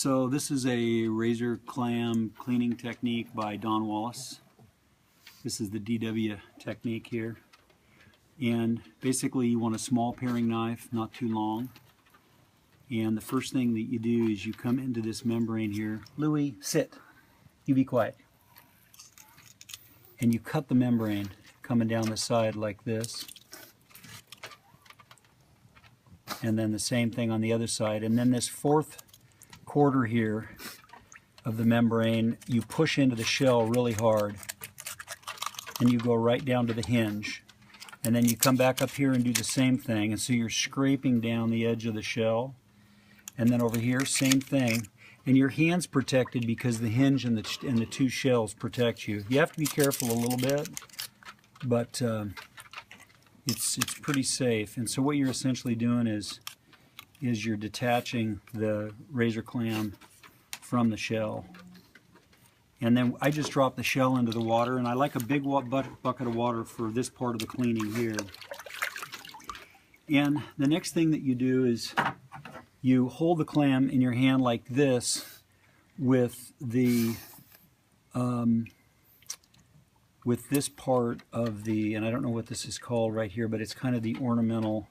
So this is a razor clam cleaning technique by Don Wallace. This is the DW technique here. And basically you want a small paring knife, not too long. And the first thing that you do is you come into this membrane here. Louie, sit. You be quiet. And you cut the membrane coming down the side like this. And then the same thing on the other side. And then this fourth quarter here of the membrane, you push into the shell really hard. And you go right down to the hinge. And then you come back up here and do the same thing. And so you're scraping down the edge of the shell. And then over here, same thing. And your hand's protected because the hinge and the two shells protect you. You have to be careful a little bit, but it's pretty safe. And so what you're essentially doing is you're detaching the razor clam from the shell. And then I just drop the shell into the water, and I like a big bucket of water for this part of the cleaning here. And the next thing that you do is you hold the clam in your hand like this with the with this part of the, and I don't know what this is called right here, but it's kind of the ornamental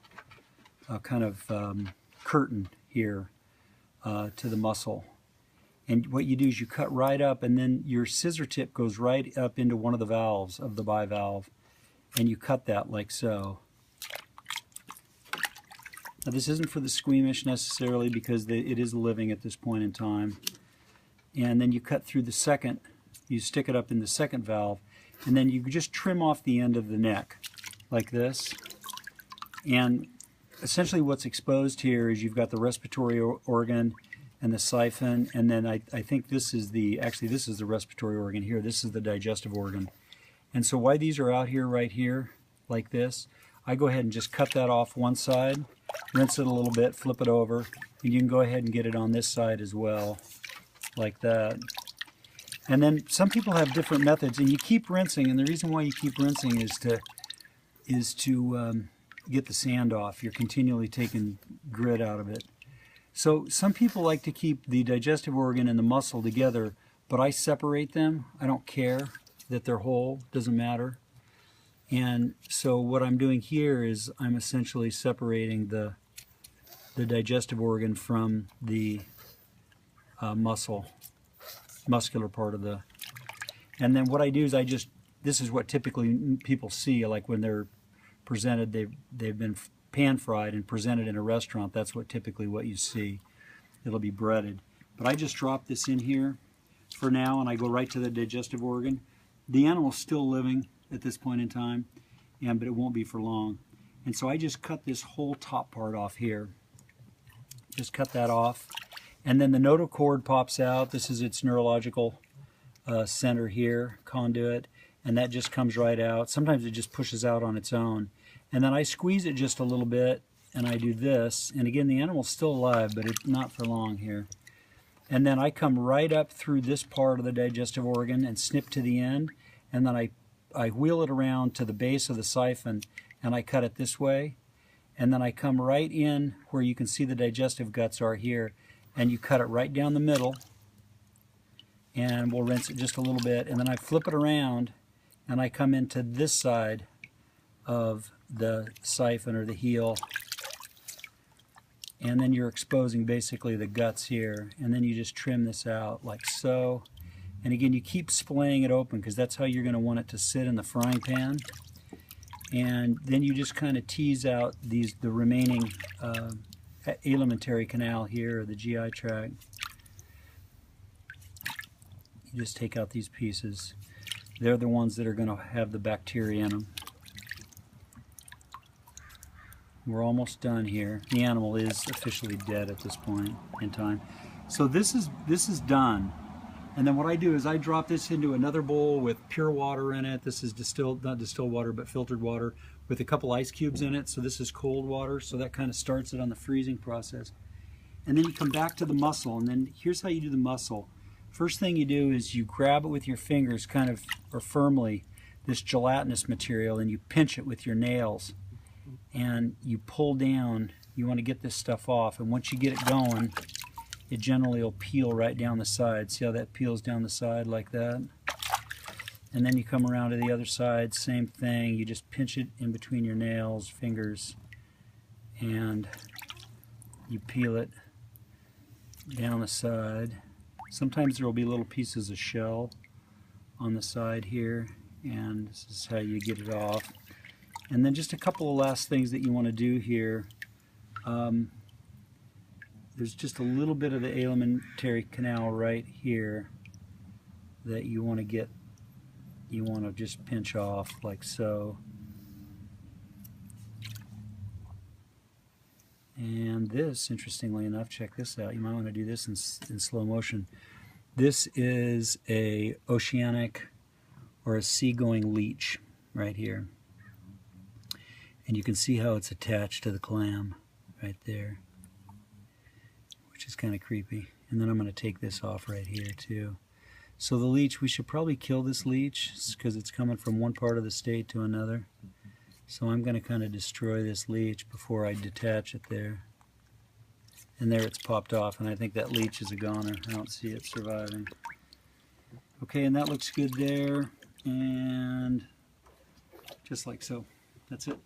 curtain here to the muscle. And what you do is you cut right up, and then your scissor tip goes right up into one of the valves of the bivalve, and you cut that like so. Now this isn't for the squeamish necessarily, because it is living at this point in time. And then you cut through the second, you stick it up in the second valve, and then you just trim off the end of the neck like this. And essentially what's exposed here is you've got the respiratory organ and the siphon, and then I think this is actually this is the respiratory organ here, this is the digestive organ. And so why these are out here right here like this, I go ahead and just cut that off one side, rinse it a little bit, flip it over, and you can go ahead and get it on this side as well, like that. And then some people have different methods, and you keep rinsing, and the reason why you keep rinsing is to get the sand off. You're continually taking grit out of it. So some people like to keep the digestive organ and the muscle together, but I separate them. I don't care that they're whole, doesn't matter. And so what I'm doing here is I'm essentially separating the digestive organ from the muscular part of the. And then what I do is this is what typically people see, like when they're presented, they've been pan fried and presented in a restaurant. That's typically what you see. It'll be breaded. But I just drop this in here for now, and I go right to the digestive organ. The animal's still living at this point in time, but it won't be for long. And so I just cut this whole top part off here. Just cut that off. And then the notochord pops out. This is its neurological center here, conduit, and that just comes right out. Sometimes it just pushes out on its own. And then I squeeze it just a little bit, and I do this. And again, the animal's still alive, but it's not for long here. And then I come right up through this part of the digestive organ and snip to the end, and then I wheel it around to the base of the siphon, and I cut it this way. And then I come right in where you can see the digestive guts are here, and you cut it right down the middle, and we'll rinse it just a little bit, and then I flip it around, and I come into this side of the siphon or the heel, and then you're exposing basically the guts here, and then you just trim this out like so. And again, you keep splaying it open because that's how you're going to want it to sit in the frying pan. And then you just kind of tease out the remaining alimentary canal here, or the GI tract. You just take out these pieces. They're the ones that are going to have the bacteria in them. We're almost done here. The animal is officially dead at this point in time. So this is done. And then what I do is I drop this into another bowl with pure water in it. This is not distilled water, but filtered water with a couple ice cubes in it. So this is cold water, so that kind of starts it on the freezing process. And then you come back to the muscle, and then here's how you do the muscle. First thing you do is you grab it with your fingers kind of, or firmly, this gelatinous material, and you pinch it with your nails. And you pull down, you want to get this stuff off, and once you get it going, it generally will peel right down the side. See how that peels down the side like that? And then you come around to the other side, same thing. You just pinch it in between your nails, fingers, and you peel it down the side. Sometimes there will be little pieces of shell on the side here, and this is how you get it off. And then just a couple of last things that you want to do here. There's just a little bit of the alimentary canal right here that you want to get. You want to just pinch off like so. And this, interestingly enough, check this out. You might want to do this in slow motion. This is a oceanic or a seagoing leech right here. And you can see how it's attached to the clam right there, which is kind of creepy. And then I'm going to take this off right here too. So the leech, we should probably kill this leech because it's coming from one part of the state to another. So I'm going to kind of destroy this leech before I detach it there. And there it's popped off, and I think that leech is a goner. I don't see it surviving. Okay, and that looks good there. And just like so. That's it.